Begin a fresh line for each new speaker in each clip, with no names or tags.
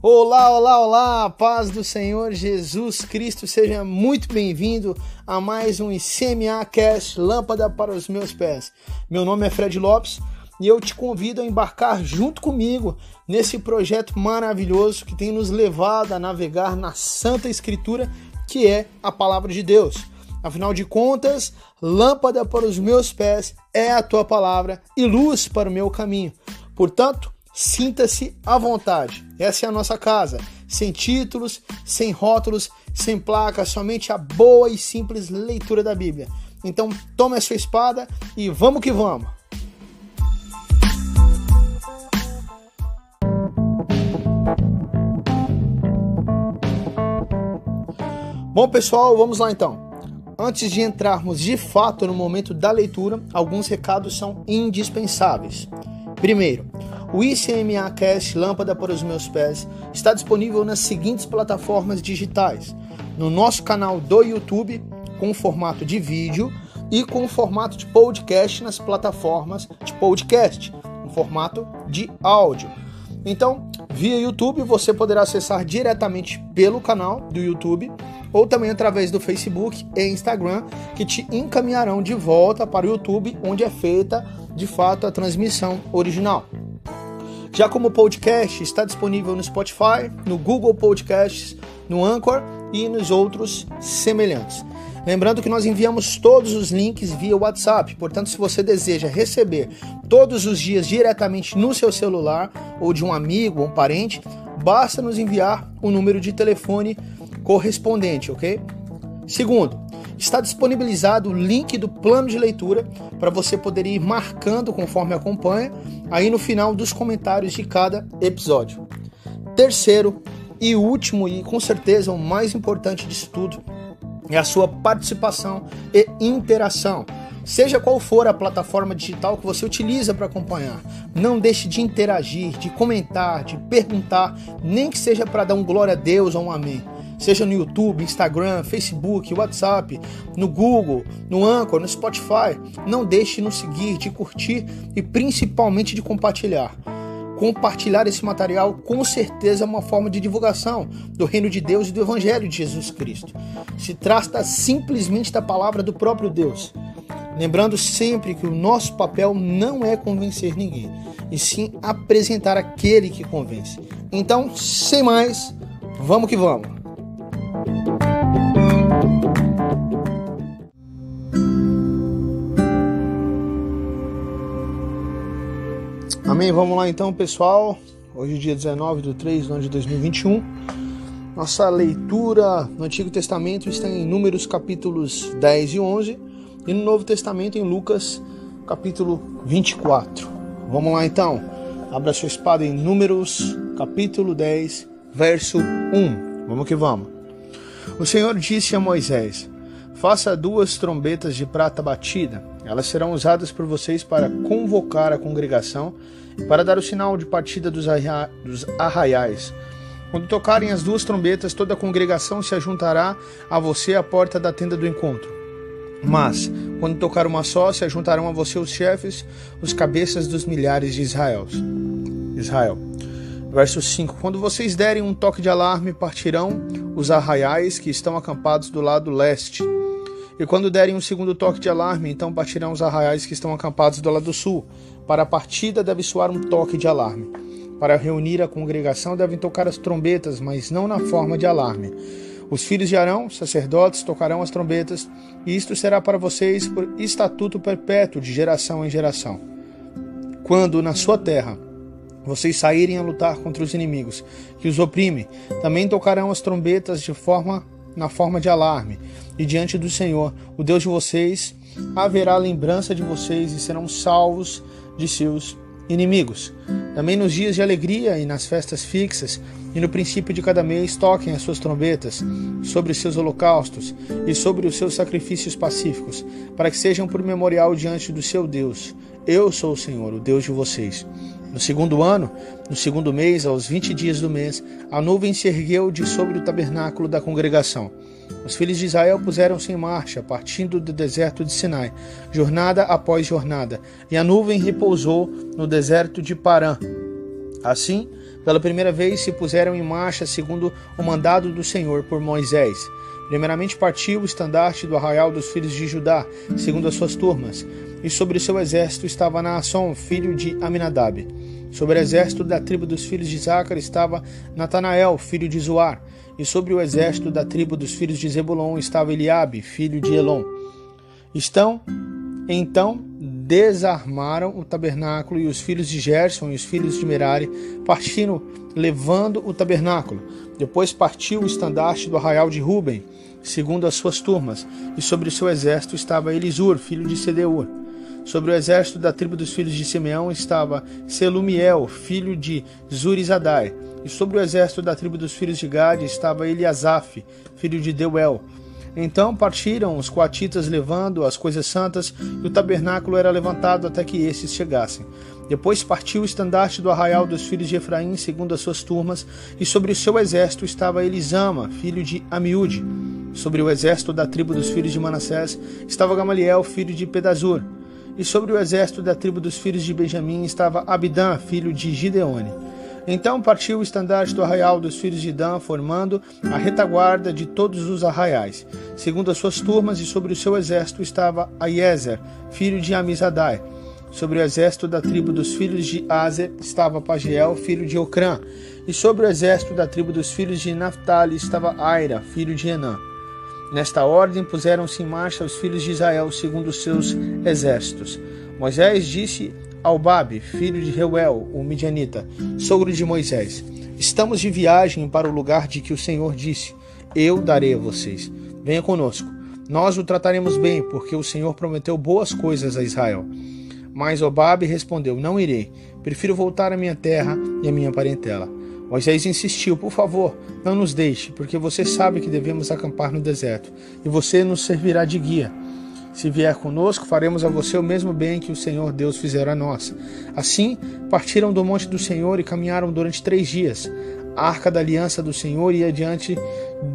Olá, olá, olá, paz do Senhor Jesus Cristo, seja muito bem-vindo a mais um ICMA Cast, Lâmpada para os Meus Pés. Meu nome é Fred Lopes e eu te convido a embarcar junto comigo nesse projeto maravilhoso que tem nos levado a navegar na Santa Escritura, que é a Palavra de Deus. Afinal de contas, lâmpada para os meus pés é a tua palavra e luz para o meu caminho. Portanto, sinta-se à vontade. Essa é a nossa casa, sem títulos, sem rótulos, sem placas, somente a boa e simples leitura da Bíblia. Então, tome a sua espada e vamos que vamos! Bom, pessoal, vamos lá então. Antes de entrarmos de fato no momento da leitura, alguns recados são indispensáveis. Primeiro, o ICMA Cast Lâmpada para os Meus Pés está disponível nas seguintes plataformas digitais: no nosso canal do YouTube, com formato de vídeo, e com formato de podcast nas plataformas de podcast, no formato de áudio. Então, via YouTube, você poderá acessar diretamente pelo canal do YouTube, ou também através do Facebook e Instagram, que te encaminharão de volta para o YouTube, onde é feita, de fato, a transmissão original. Já como podcast, está disponível no Spotify, no Google Podcasts, no Anchor e nos outros semelhantes. Lembrando que nós enviamos todos os links via WhatsApp, portanto, se você deseja receber todos os dias diretamente no seu celular ou de um amigo ou um parente, basta nos enviar o número de telefone correspondente, ok? Segundo, está disponibilizado o link do plano de leitura para você poder ir marcando conforme acompanha, aí no final dos comentários de cada episódio. Terceiro e último, e com certeza o mais importante disso tudo, é a sua participação e interação. Seja qual for a plataforma digital que você utiliza para acompanhar, não deixe de interagir, de comentar, de perguntar, nem que seja para dar um glória a Deus ou um amém. Seja no YouTube, Instagram, Facebook, WhatsApp, no Google, no Anchor, no Spotify. Não deixe de nos seguir, de curtir e principalmente de compartilhar. Compartilhar esse material com certeza é uma forma de divulgação do reino de Deus e do Evangelho de Jesus Cristo. Se trata simplesmente da palavra do próprio Deus. Lembrando sempre que o nosso papel não é convencer ninguém, e sim apresentar aquele que convence. Então, sem mais, vamos que vamos! Amém, vamos lá então, pessoal. Hoje é dia 19 de 3 de 2021. Nossa leitura no Antigo Testamento está em Números capítulos 10 e 11 e no Novo Testamento em Lucas capítulo 24. Vamos lá então. Abra sua espada em Números capítulo 10, verso 1. Vamos que vamos. O Senhor disse a Moisés: faça 2 trombetas de prata batida. Elas serão usadas por vocês para convocar a congregação e para dar o sinal de partida dos arraiais. Quando tocarem as 2 trombetas, toda a congregação se ajuntará a você à porta da tenda do encontro. Mas, quando tocar uma só, se ajuntarão a você os chefes, os cabeças dos milhares de Israel. Verso 5. Quando vocês derem um toque de alarme, partirão os arraiais que estão acampados do lado leste. E quando derem um segundo toque de alarme, então partirão os arraiais que estão acampados do lado sul. Para a partida deve soar um toque de alarme. Para reunir a congregação devem tocar as trombetas, mas não na forma de alarme. Os filhos de Arão, sacerdotes, tocarão as trombetas, e isto será para vocês por estatuto perpétuo de geração em geração. Quando na sua terra vocês saírem a lutar contra os inimigos que os oprimem, também tocarão as trombetas na forma de alarme, e diante do Senhor, o Deus de vocês, haverá lembrança de vocês e serão salvos de seus inimigos. Também nos dias de alegria e nas festas fixas, e no princípio de cada mês, toquem as suas trombetas sobre os seus holocaustos e sobre os seus sacrifícios pacíficos, para que sejam por memorial diante do seu Deus. Eu sou o Senhor, o Deus de vocês. No segundo ano, no segundo mês, aos 20 dias do mês, a nuvem se ergueu de sobre o tabernáculo da congregação. Os filhos de Israel puseram-se em marcha, partindo do deserto de Sinai, jornada após jornada, e a nuvem repousou no deserto de Parã. Assim, pela primeira vez se puseram em marcha segundo o mandado do Senhor por Moisés. Primeiramente partiu o estandarte do arraial dos filhos de Judá, segundo as suas turmas, e sobre o seu exército estava Naasson, filho de Aminadab. Sobre o exército da tribo dos filhos de Zácar estava Natanael, filho de Zoar, e sobre o exército da tribo dos filhos de Zebulon estava Eliabe, filho de Elon. Então desarmaram o tabernáculo, e os filhos de Gerson e os filhos de Merari partiram levando o tabernáculo. Depois partiu o estandarte do arraial de Ruben, segundo as suas turmas, e sobre o seu exército estava Elisur, filho de Sedeur. Sobre o exército da tribo dos filhos de Simeão estava Selumiel, filho de Zurizadai. E sobre o exército da tribo dos filhos de Gade estava Eliasaf, filho de Deuel. Então partiram os coatitas levando as coisas santas, e o tabernáculo era levantado até que estes chegassem. Depois partiu o estandarte do arraial dos filhos de Efraim, segundo as suas turmas, e sobre o seu exército estava Elisama, filho de Amiúde. Sobre o exército da tribo dos filhos de Manassés estava Gamaliel, filho de Pedazur. E sobre o exército da tribo dos filhos de Benjamim estava Abidã, filho de Gideone. Então partiu o estandarte do arraial dos filhos de Dan, formando a retaguarda de todos os arraiais, segundo as suas turmas, e sobre o seu exército estava Aiezer, filho de Amizadai. Sobre o exército da tribo dos filhos de Azer estava Pagiel, filho de Ocrã. E sobre o exército da tribo dos filhos de Naphtali estava Aira, filho de Enã. Nesta ordem puseram-se em marcha os filhos de Israel, segundo os seus exércitos. Moisés disse ao Babe, filho de Reuel, o midianita, sogro de Moisés: estamos de viagem para o lugar de que o Senhor disse: eu darei a vocês. Venha conosco. Nós o trataremos bem, porque o Senhor prometeu boas coisas a Israel. Mas Obabe respondeu: não irei. Prefiro voltar à minha terra e à minha parentela. Moisés insistiu: por favor, não nos deixe, porque você sabe que devemos acampar no deserto, e você nos servirá de guia. Se vier conosco, faremos a você o mesmo bem que o Senhor Deus fizera a nós. Assim, partiram do monte do Senhor e caminharam durante 3 dias. A arca da aliança do Senhor ia diante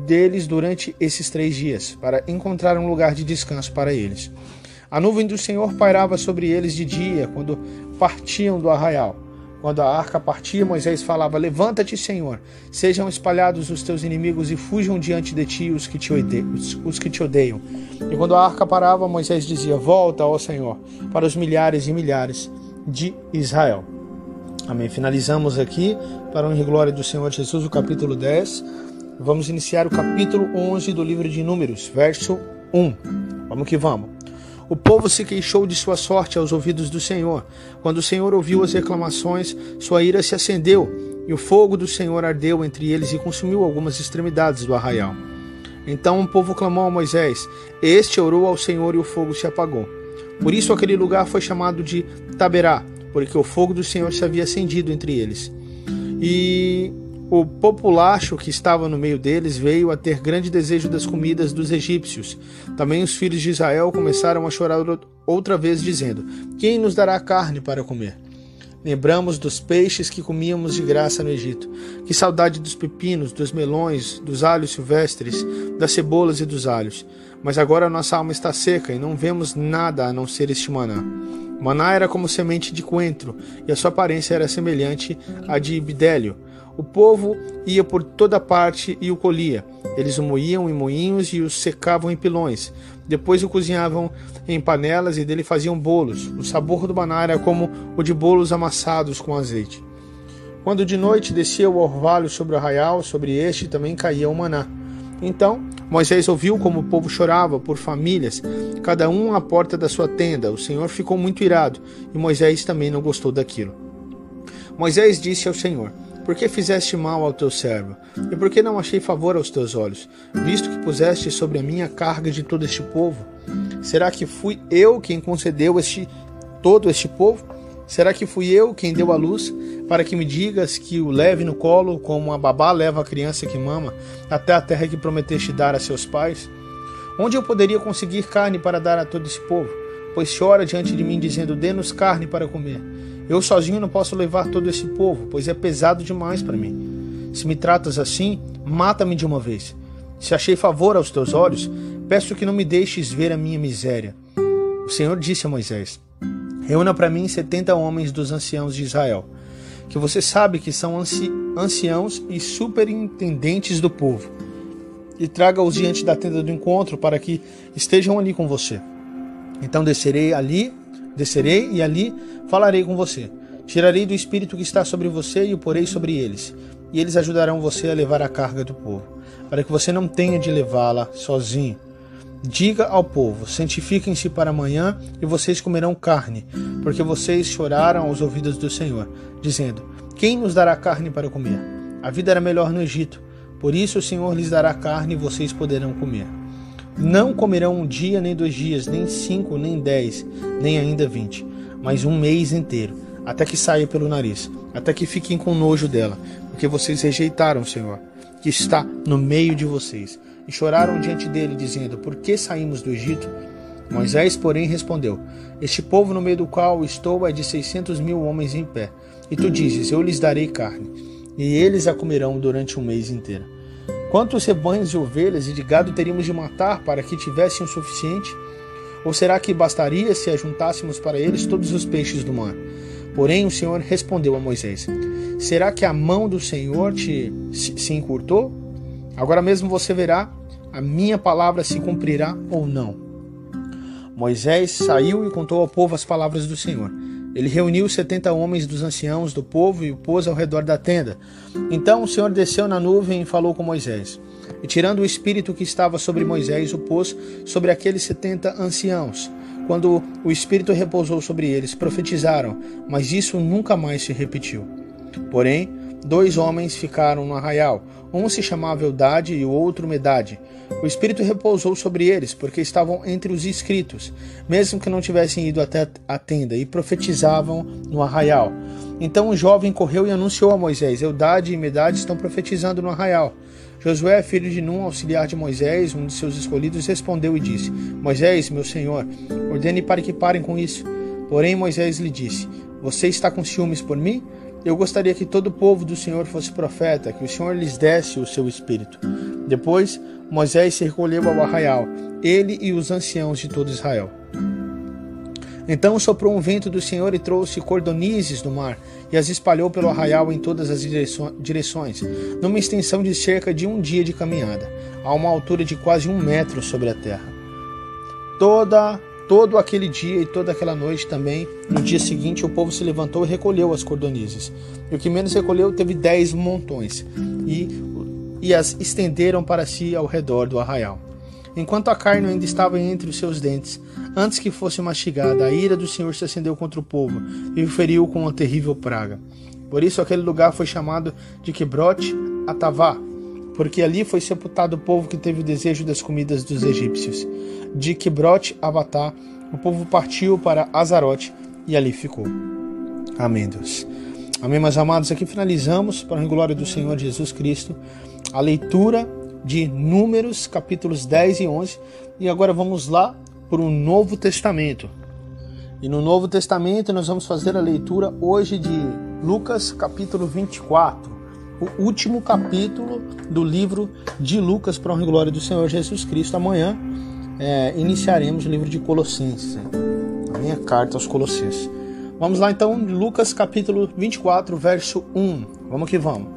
deles durante esses 3 dias, para encontrar um lugar de descanso para eles. A nuvem do Senhor pairava sobre eles de dia, quando partiam do arraial. Quando a arca partia, Moisés falava: levanta-te, Senhor, sejam espalhados os teus inimigos e fujam diante de ti os que te odeiam. E quando a arca parava, Moisés dizia: volta, ó Senhor, para os milhares e milhares de Israel. Amém. Finalizamos aqui, para a honra e glória do Senhor Jesus, o capítulo 10. Vamos iniciar o capítulo 11 do livro de Números, verso 1. Vamos que vamos. O povo se queixou de sua sorte aos ouvidos do Senhor. Quando o Senhor ouviu as reclamações, sua ira se acendeu, e o fogo do Senhor ardeu entre eles e consumiu algumas extremidades do arraial. Então o povo clamou a Moisés. Este orou ao Senhor, e o fogo se apagou. Por isso aquele lugar foi chamado de Taberá, porque o fogo do Senhor se havia acendido entre eles. E o populacho que estava no meio deles veio a ter grande desejo das comidas dos egípcios. Também os filhos de Israel começaram a chorar outra vez, dizendo: quem nos dará carne para comer? Lembramos dos peixes que comíamos de graça no Egito. Que saudade dos pepinos, dos melões, dos alhos silvestres, das cebolas e dos alhos. Mas agora nossa alma está seca e não vemos nada a não ser este maná. O maná era como semente de coentro, e a sua aparência era semelhante à de bidélio. O povo ia por toda parte e o colhia. Eles o moíam em moinhos e o secavam em pilões. Depois o cozinhavam em panelas e dele faziam bolos. O sabor do maná era como o de bolos amassados com azeite. Quando de noite descia o orvalho sobre o arraial, sobre este também caía o maná. Então Moisés ouviu como o povo chorava por famílias, cada um à porta da sua tenda. O Senhor ficou muito irado, e Moisés também não gostou daquilo. Moisés disse ao Senhor: por que fizeste mal ao teu servo? E por que não achei favor aos teus olhos, visto que puseste sobre a minha carga de todo este povo? Será que fui eu quem concedeu todo este povo? Será que fui eu quem deu a luz, para que me digas que o leve no colo, como a babá leva a criança que mama, até a terra que prometeste dar a seus pais? Onde eu poderia conseguir carne para dar a todo esse povo? Pois chora diante de mim, dizendo, dê-nos carne para comer. Eu sozinho não posso levar todo esse povo, pois é pesado demais para mim. Se me tratas assim, mata-me de uma vez. Se achei favor aos teus olhos, peço que não me deixes ver a minha miséria. O Senhor disse a Moisés, reúna para mim 70 homens dos anciãos de Israel, que você sabe que são anciãos e superintendentes do povo, e traga-os diante da tenda do encontro para que estejam ali com você. Então descerei e ali falarei com você. Tirarei do espírito que está sobre você e o porei sobre eles, e eles ajudarão você a levar a carga do povo, para que você não tenha de levá-la sozinho. Diga ao povo, santifiquem-se para amanhã e vocês comerão carne, porque vocês choraram aos ouvidos do Senhor, dizendo, quem nos dará carne para comer? A vida era melhor no Egito, por isso o Senhor lhes dará carne e vocês poderão comer. Não comerão 1 dia, nem 2 dias, nem 5, nem 10, nem ainda 20, mas 1 mês inteiro, até que saia pelo nariz, até que fiquem com nojo dela, porque vocês rejeitaram o Senhor, que está no meio de vocês, e choraram diante dele, dizendo, por que saímos do Egito? Moisés, porém, respondeu, este povo no meio do qual estou é de 600.000 homens em pé, e tu dizes, eu lhes darei carne, e eles a comerão durante 1 mês inteiro. Quantos rebanhos de ovelhas e de gado teríamos de matar para que tivessem o suficiente? Ou será que bastaria se ajuntássemos para eles todos os peixes do mar? Porém o Senhor respondeu a Moisés, será que a mão do Senhor se encurtou? Agora mesmo você verá, a minha palavra se cumprirá ou não. Moisés saiu e contou ao povo as palavras do Senhor. Ele reuniu 70 homens dos anciãos do povo e o pôs ao redor da tenda. Então o Senhor desceu na nuvem e falou com Moisés. E tirando o espírito que estava sobre Moisés, o pôs sobre aqueles 70 anciãos. Quando o espírito repousou sobre eles, profetizaram, mas isso nunca mais se repetiu. Porém, 2 homens ficaram no arraial. Um se chamava Eldade e o outro Medade. O Espírito repousou sobre eles, porque estavam entre os inscritos, mesmo que não tivessem ido até a tenda, e profetizavam no arraial. Então o jovem correu e anunciou a Moisés, Eldade e Medade estão profetizando no arraial. Josué, filho de Num, auxiliar de Moisés, um de seus escolhidos, respondeu e disse, Moisés, meu senhor, ordene para que parem com isso. Porém Moisés lhe disse, você está com ciúmes por mim? Eu gostaria que todo o povo do Senhor fosse profeta, que o Senhor lhes desse o seu espírito. Depois, Moisés se recolheu ao arraial, ele e os anciãos de todo Israel. Então soprou um vento do Senhor e trouxe cordonizes do mar, e as espalhou pelo arraial em todas as direções, numa extensão de cerca de 1 dia de caminhada, a uma altura de quase 1 metro sobre a terra. Todo aquele dia e toda aquela noite também, no dia seguinte, o povo se levantou e recolheu as cordonizes. E o que menos recolheu teve 10 montões, e as estenderam para si ao redor do arraial. Enquanto a carne ainda estava entre os seus dentes, antes que fosse mastigada, a ira do Senhor se acendeu contra o povo e o feriu com uma terrível praga. Por isso aquele lugar foi chamado de Quebrote Atavá, porque ali foi sepultado o povo que teve o desejo das comidas dos egípcios. De Quebrote Avatá, o povo partiu para Azarote e ali ficou. Amém, Deus. Amém, meus amados. Aqui finalizamos, para a glória do Senhor Jesus Cristo, a leitura de Números, capítulos 10 e 11. E agora vamos lá para o Novo Testamento. E no Novo Testamento nós vamos fazer a leitura hoje de Lucas, capítulo 24. O último capítulo do livro de Lucas, para a glória do Senhor Jesus Cristo. Amanhã iniciaremos o livro de Colossenses, a minha carta aos Colossenses. Vamos lá então, Lucas capítulo 24, verso 1. Vamos que vamos.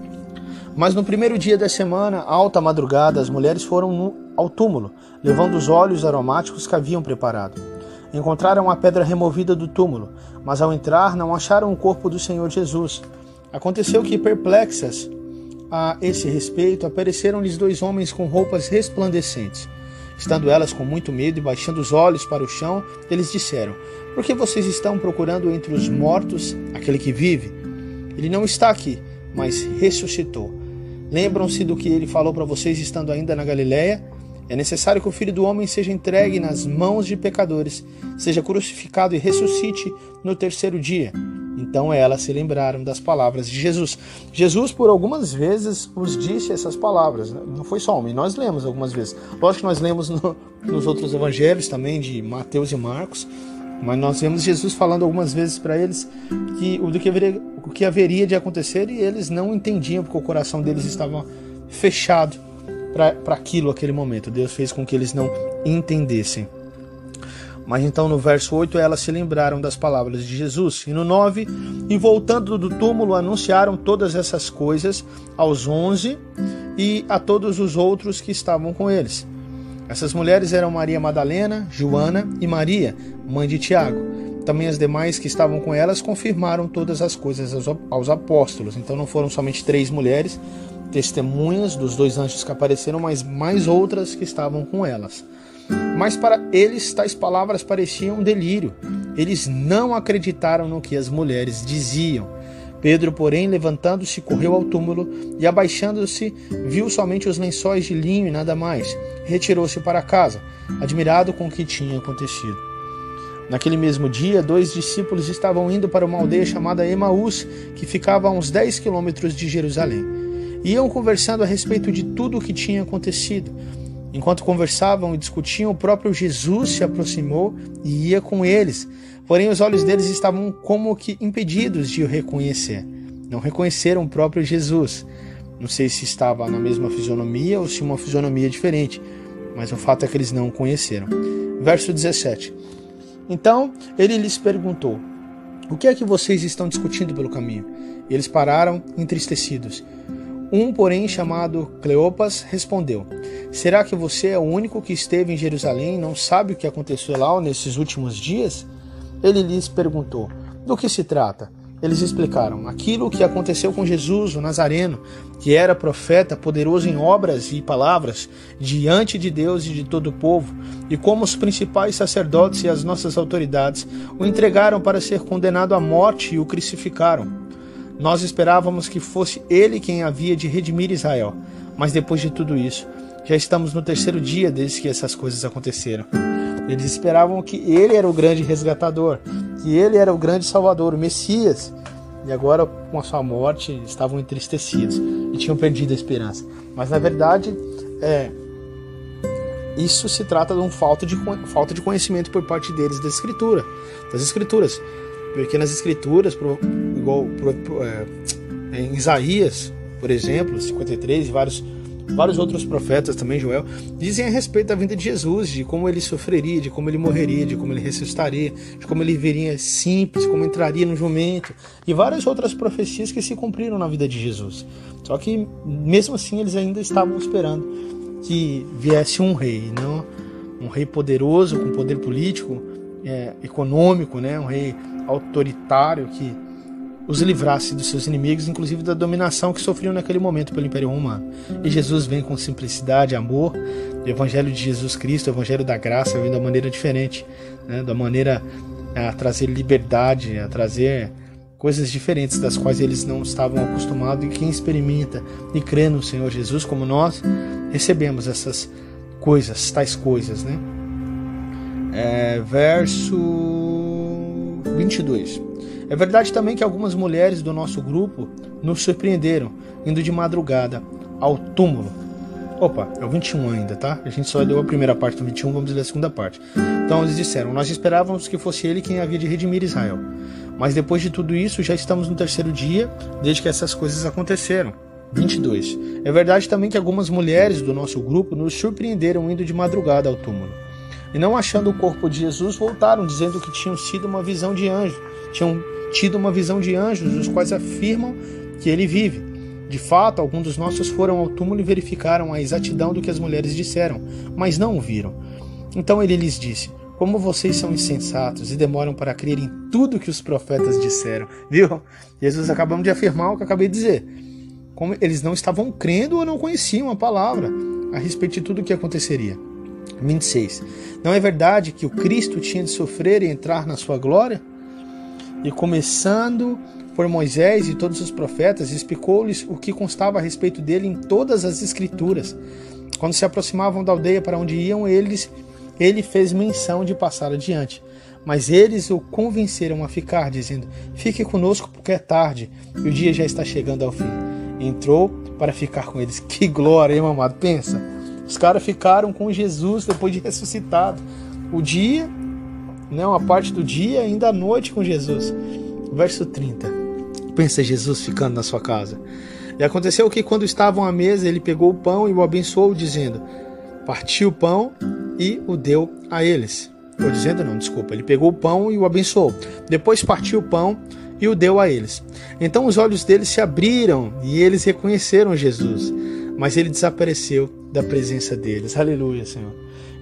Mas no primeiro dia da semana, alta madrugada, as mulheres foram ao túmulo, levando os óleos aromáticos que haviam preparado. Encontraram a pedra removida do túmulo, mas ao entrar não acharam o corpo do Senhor Jesus. Aconteceu que, perplexas a esse respeito, apareceram-lhes 2 homens com roupas resplandecentes. Estando elas com muito medo e baixando os olhos para o chão, eles disseram, por que vocês estão procurando entre os mortos aquele que vive? Ele não está aqui, mas ressuscitou. Lembram-se do que ele falou para vocês estando ainda na Galileia? É necessário que o Filho do Homem seja entregue nas mãos de pecadores, seja crucificado e ressuscite no 3º dia. Então elas se lembraram das palavras de Jesus. Jesus, por algumas vezes, os disse essas palavras. Não foi só uma, e nós lemos algumas vezes. Lógico que nós lemos nos outros evangelhos também, de Mateus e Marcos, mas nós vemos Jesus falando algumas vezes para eles o que haveria de acontecer, e eles não entendiam, porque o coração deles estava fechado para aquele momento. Deus fez com que eles não entendessem. Mas então no verso 8 elas se lembraram das palavras de Jesus. E no 9, e voltando do túmulo anunciaram todas essas coisas aos 11 e a todos os outros que estavam com eles. Essas mulheres eram Maria Madalena, Joana e Maria, mãe de Tiago. Também as demais que estavam com elas confirmaram todas as coisas aos apóstolos. Então não foram somente 3 mulheres, testemunhas dos 2 anjos que apareceram, mas mais outras que estavam com elas. Mas para eles tais palavras pareciam um delírio. Eles não acreditaram no que as mulheres diziam. Pedro, porém, levantando-se, correu ao túmulo e, abaixando-se, viu somente os lençóis de linho e nada mais. Retirou-se para casa, admirado com o que tinha acontecido. Naquele mesmo dia, 2 discípulos estavam indo para uma aldeia chamada Emaús, que ficava a uns 10 quilômetros de Jerusalém. Iam conversando a respeito de tudo o que tinha acontecido. Enquanto conversavam e discutiam, o próprio Jesus se aproximou e ia com eles. Porém, os olhos deles estavam como que impedidos de o reconhecer. Não reconheceram o próprio Jesus. Não sei se estava na mesma fisionomia ou se uma fisionomia diferente, mas o fato é que eles não o conheceram. Verso 17. Então ele lhes perguntou: o que é que vocês estão discutindo pelo caminho? E eles pararam entristecidos. Um, porém, chamado Cleopas, respondeu: será que você é o único que esteve em Jerusalém e não sabe o que aconteceu lá nesses últimos dias? Ele lhes perguntou: do que se trata? Eles explicaram: aquilo que aconteceu com Jesus, o Nazareno, que era profeta, poderoso em obras e palavras, diante de Deus e de todo o povo, e como os principais sacerdotes e as nossas autoridades o entregaram para ser condenado à morte e o crucificaram. Nós esperávamos que fosse ele quem havia de redimir Israel, mas depois de tudo isso, já estamos no 3º dia desde que essas coisas aconteceram. Eles esperavam que ele era o grande resgatador, que ele era o grande salvador, o Messias, e agora com a sua morte estavam entristecidos e tinham perdido a esperança. Mas na verdade, isso se trata de uma falta de conhecimento por parte deles das Escrituras. Porque nas Escrituras, em Isaías, por exemplo, 53 e vários outros profetas também, Joel, dizem a respeito da vinda de Jesus, de como ele sofreria, de como ele morreria, de como ele ressuscitaria, de como ele viria simples, como entraria no jumento, e várias outras profecias que se cumpriram na vida de Jesus. Só que mesmo assim eles ainda estavam esperando que viesse um rei, não um rei poderoso, com poder político, econômico, né? Um rei autoritário que os livrasse dos seus inimigos, inclusive da dominação que sofriam naquele momento pelo Império Romano. E Jesus vem com simplicidade, amor. O Evangelho de Jesus Cristo, o Evangelho da graça, vem da maneira diferente, né? Da maneira a trazer liberdade, a trazer coisas diferentes das quais eles não estavam acostumados. E quem experimenta e crê no Senhor Jesus como nós, recebemos essas coisas, tais coisas, né? Verso 22. É verdade também que algumas mulheres do nosso grupo nos surpreenderam, indo de madrugada ao túmulo. Opa, é o 21 ainda, tá? A gente só leu a primeira parte do 21, vamos ler a segunda parte. Então eles disseram: nós esperávamos que fosse ele quem havia de redimir Israel. Mas depois de tudo isso, já estamos no 3º dia, desde que essas coisas aconteceram. 22. É verdade também que algumas mulheres do nosso grupo nos surpreenderam indo de madrugada ao túmulo. E não achando o corpo de Jesus, voltaram, dizendo que tinham tido uma visão de anjos, os quais afirmam que ele vive. De fato, alguns dos nossos foram ao túmulo e verificaram a exatidão do que as mulheres disseram, mas não o viram. Então ele lhes disse: como vocês são insensatos e demoram para crer em tudo que os profetas disseram. Viu? Jesus acabamos de afirmar o que eu acabei de dizer. Como eles não estavam crendo ou não conheciam a palavra a respeito de tudo o que aconteceria. 26. Não é verdade que o Cristo tinha de sofrer e entrar na sua glória? E começando por Moisés e todos os profetas, explicou-lhes o que constava a respeito dele em todas as Escrituras. Quando se aproximavam da aldeia para onde iam, ele fez menção de passar adiante. Mas eles o convenceram a ficar, dizendo: fique conosco porque é tarde e o dia já está chegando ao fim. Entrou para ficar com eles. Que glória, hein, meu amado? Pensa, os caras ficaram com Jesus depois de ressuscitado. O dia, né, uma parte do dia, ainda à noite com Jesus. Verso 30. Pensa Jesus ficando na sua casa. E aconteceu que quando estavam à mesa, ele pegou o pão e o abençoou, dizendo: partiu o pão e o deu a eles. Ou dizendo não, desculpa. Ele pegou o pão e o abençoou. Depois partiu o pão e o deu a eles. Então os olhos deles se abriram e eles reconheceram Jesus. Mas ele desapareceu da presença deles. Aleluia, Senhor.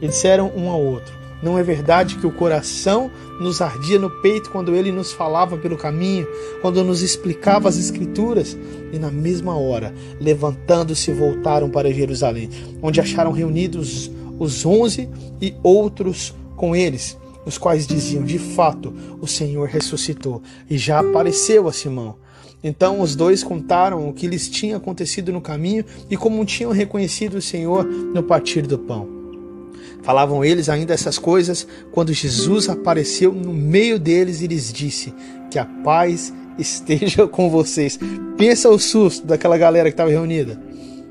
E disseram um ao outro: não é verdade que o coração nos ardia no peito quando ele nos falava pelo caminho, quando nos explicava as Escrituras? E na mesma hora, levantando-se, voltaram para Jerusalém, onde acharam reunidos os 11 e outros com eles, os quais diziam: de fato, o Senhor ressuscitou e já apareceu a Simão. Então os dois contaram o que lhes tinha acontecido no caminho e como tinham reconhecido o Senhor no partir do pão. Falavam eles ainda essas coisas quando Jesus apareceu no meio deles e lhes disse: que a paz esteja com vocês. Pensa o susto daquela galera que estava reunida.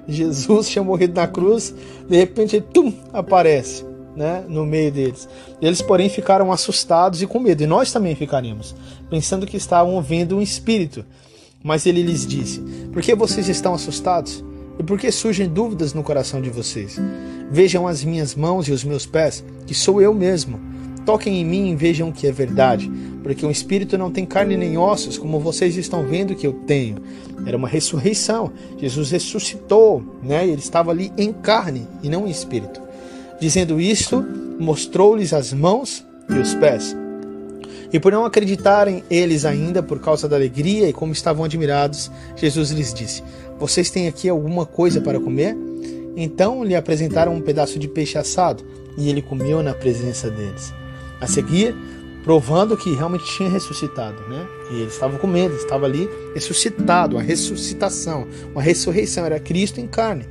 Jesus tinha morrido na cruz, de repente ele aparece, né, no meio deles. Eles, porém, ficaram assustados e com medo, e nós também ficaríamos, pensando que estavam vendo um espírito. Mas ele lhes disse: por que vocês estão assustados? E por que surgem dúvidas no coração de vocês? Vejam as minhas mãos e os meus pés, que sou eu mesmo. Toquem em mim e vejam que é verdade, porque um espírito não tem carne nem ossos, como vocês estão vendo que eu tenho. Era uma ressurreição. Jesus ressuscitou, né? Ele estava ali em carne e não em espírito. Dizendo isto, mostrou-lhes as mãos e os pés. E por não acreditarem eles ainda por causa da alegria e como estavam admirados, Jesus lhes disse: vocês têm aqui alguma coisa para comer? Então lhe apresentaram um pedaço de peixe assado e ele comeu na presença deles. A seguir, provando que realmente tinha ressuscitado, né? E eles estavam comendo, estava ali ressuscitado, a ressuscitação, uma ressurreição, era Cristo em carne.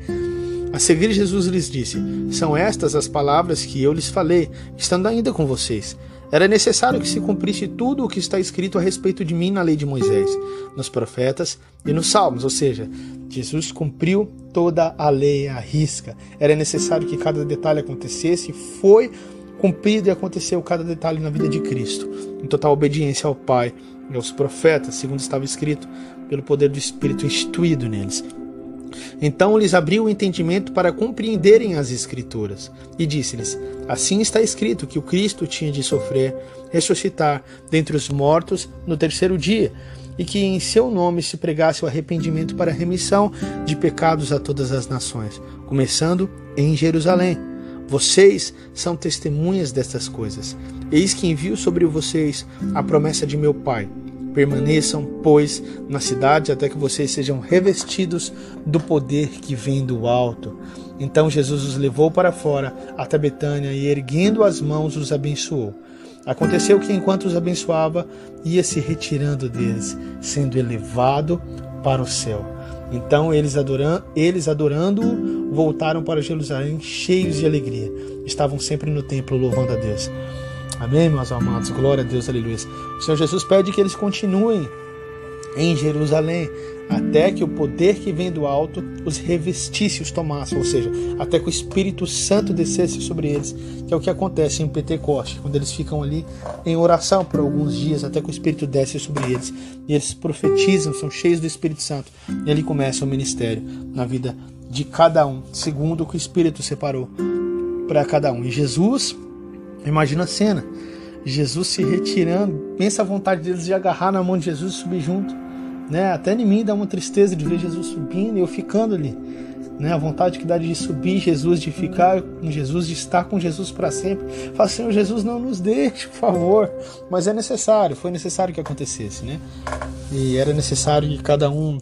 A seguir, Jesus lhes disse: são estas as palavras que eu lhes falei, estando ainda com vocês. Era necessário que se cumprisse tudo o que está escrito a respeito de mim na lei de Moisés, nos profetas e nos salmos. Ou seja, Jesus cumpriu toda a lei à risca. Era necessário que cada detalhe acontecesse, foi cumprido e aconteceu cada detalhe na vida de Cristo, em total obediência ao Pai e aos profetas, segundo estava escrito, pelo poder do Espírito instituído neles. Então lhes abriu o entendimento para compreenderem as Escrituras, e disse-lhes: assim está escrito que o Cristo tinha de sofrer, ressuscitar dentre os mortos no terceiro dia, e que em seu nome se pregasse o arrependimento para a remissão de pecados a todas as nações, começando em Jerusalém. Vocês são testemunhas destas coisas. Eis que envio sobre vocês a promessa de meu Pai. Permaneçam, pois, na cidade até que vocês sejam revestidos do poder que vem do alto. Então Jesus os levou para fora até Betânia e, erguendo as mãos, os abençoou. Aconteceu que, enquanto os abençoava, ia se retirando deles, sendo elevado para o céu. Então eles adorando-o, voltaram para Jerusalém cheios de alegria. Estavam sempre no templo louvando a Deus. Amém, meus amados? Glória a Deus, aleluia. O Senhor Jesus pede que eles continuem em Jerusalém até que o poder que vem do alto os revestisse, os tomasse, ou seja, até que o Espírito Santo descesse sobre eles, que é o que acontece em Pentecostes, quando eles ficam ali em oração por alguns dias, até que o Espírito desce sobre eles, e eles profetizam, são cheios do Espírito Santo, e ali começa o ministério na vida de cada um, segundo o que o Espírito separou para cada um. E Jesus, imagina a cena, Jesus se retirando, pensa a vontade deles de agarrar na mão de Jesus e subir junto, né? Até em mim dá uma tristeza de ver Jesus subindo e eu ficando ali, né? A vontade que dá de subir Jesus, de ficar com Jesus, de estar com Jesus para sempre. Fala, Senhor Jesus, não nos deixe, por favor. Mas é necessário, foi necessário que acontecesse, né? E era necessário que cada um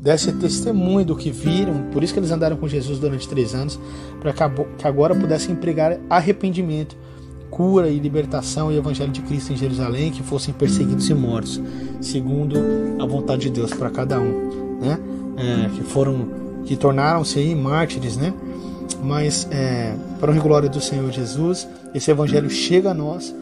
desse testemunho do que viram, por isso que eles andaram com Jesus durante 3 anos, para que agora pudessem pregar arrependimento, cura e libertação e evangelho de Cristo em Jerusalém, que fossem perseguidos e mortos, segundo a vontade de Deus para cada um, né? Que tornaram-se aí mártires, né? Mas para a glória do Senhor Jesus, esse evangelho chega a nós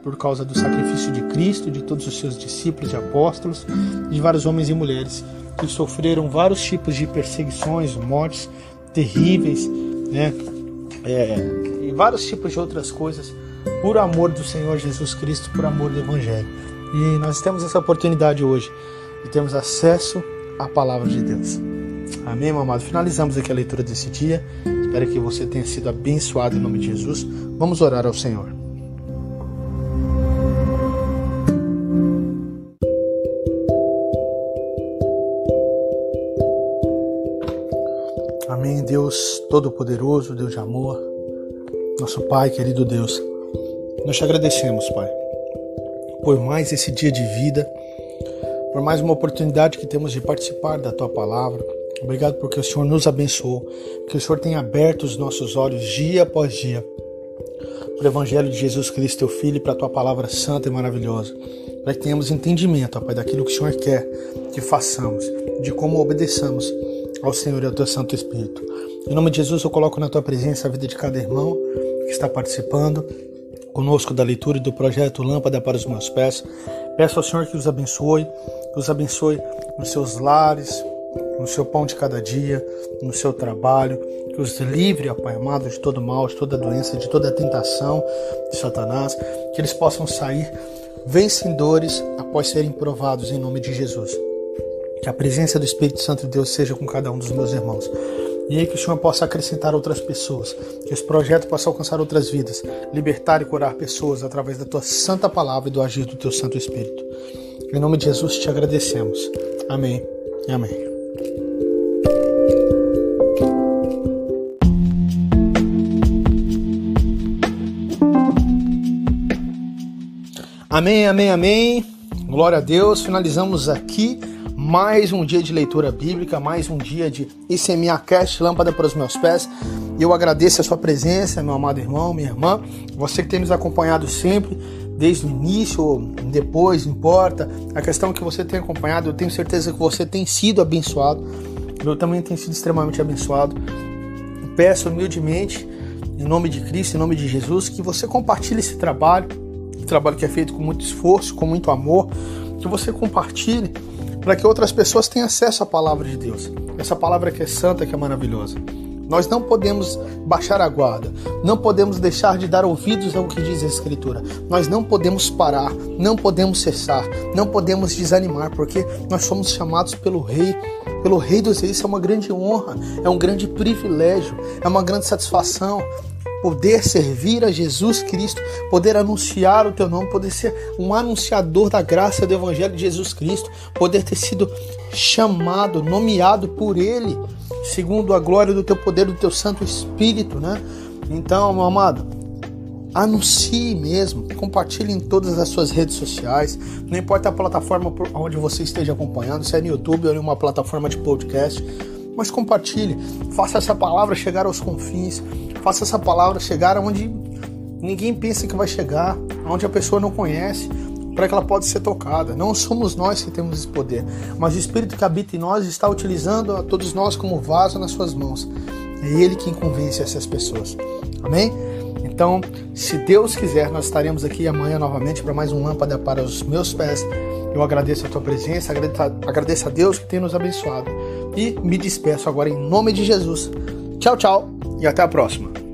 por causa do sacrifício de Cristo, de todos os seus discípulos e apóstolos, de vários homens e mulheres que sofreram vários tipos de perseguições, mortes terríveis, né? E vários tipos de outras coisas, por amor do Senhor Jesus Cristo, por amor do Evangelho. E nós temos essa oportunidade hoje de termos acesso à Palavra de Deus. Amém, meu amado? Finalizamos aqui a leitura desse dia. Espero que você tenha sido abençoado em nome de Jesus. Vamos orar ao Senhor. Amém, Deus Todo-Poderoso, Deus de amor, nosso Pai, querido Deus. Nós te agradecemos, Pai, por mais esse dia de vida, por mais uma oportunidade que temos de participar da Tua Palavra. Obrigado porque o Senhor nos abençoou, que o Senhor tenha aberto os nossos olhos dia após dia para o Evangelho de Jesus Cristo, Teu Filho, e para a Tua Palavra santa e maravilhosa, para que tenhamos entendimento, ó Pai, daquilo que o Senhor quer que façamos, de como obedeçamos ao Senhor e ao Teu Santo Espírito. Em nome de Jesus, eu coloco na Tua presença a vida de cada irmão que está participando conosco da leitura e do projeto Lâmpada para os Meus Pés. Peço ao Senhor que os abençoe nos seus lares, no seu pão de cada dia, no seu trabalho, que os livre, ó Pai amado, de todo mal, de toda doença, de toda tentação de Satanás, que eles possam sair vencedores após serem provados em nome de Jesus. Que a presença do Espírito Santo de Deus seja com cada um dos meus irmãos. E aí que o Senhor possa acrescentar outras pessoas, que esse projeto possa alcançar outras vidas, libertar e curar pessoas através da Tua santa palavra e do agir do Teu Santo Espírito. Em nome de Jesus te agradecemos. Amém e amém. Amém, amém, amém. Glória a Deus. Finalizamos aqui mais um dia de leitura bíblica, mais um dia de ICMA-Cast, Lâmpada para os Meus Pés. E eu agradeço a sua presença, meu amado irmão, minha irmã, você que tem nos acompanhado sempre, desde o início ou depois, não importa. A questão é que você tem acompanhado, eu tenho certeza que você tem sido abençoado. Eu também tenho sido extremamente abençoado. Peço humildemente, em nome de Cristo, em nome de Jesus, que você compartilhe esse trabalho que é feito com muito esforço, com muito amor, que você compartilhe para que outras pessoas tenham acesso à palavra de Deus, essa palavra que é santa, que é maravilhosa. Nós não podemos baixar a guarda, não podemos deixar de dar ouvidos ao que diz a Escritura, nós não podemos parar, não podemos cessar, não podemos desanimar, porque nós somos chamados pelo Rei dos Reis. Isso é uma grande honra, é um grande privilégio, é uma grande satisfação poder servir a Jesus Cristo, poder anunciar o Teu nome, poder ser um anunciador da graça do Evangelho de Jesus Cristo, poder ter sido chamado, nomeado por Ele, segundo a glória do Teu poder, do Teu Santo Espírito, né? Então, meu amado, anuncie mesmo, compartilhe em todas as suas redes sociais, não importa a plataforma onde você esteja acompanhando, se é no YouTube ou em uma plataforma de podcast, mas compartilhe, faça essa palavra chegar aos confins, faça essa palavra chegar onde ninguém pensa que vai chegar, onde a pessoa não conhece, para que ela possa ser tocada. Não somos nós que temos esse poder, mas o Espírito que habita em nós está utilizando a todos nós como vaso nas suas mãos. É Ele quem convence essas pessoas. Amém? Então, se Deus quiser, nós estaremos aqui amanhã novamente para mais um Lâmpada para os Meus Pés. Eu agradeço a tua presença, agradeço a Deus que tem nos abençoado. E me despeço agora em nome de Jesus. Tchau, tchau e até a próxima.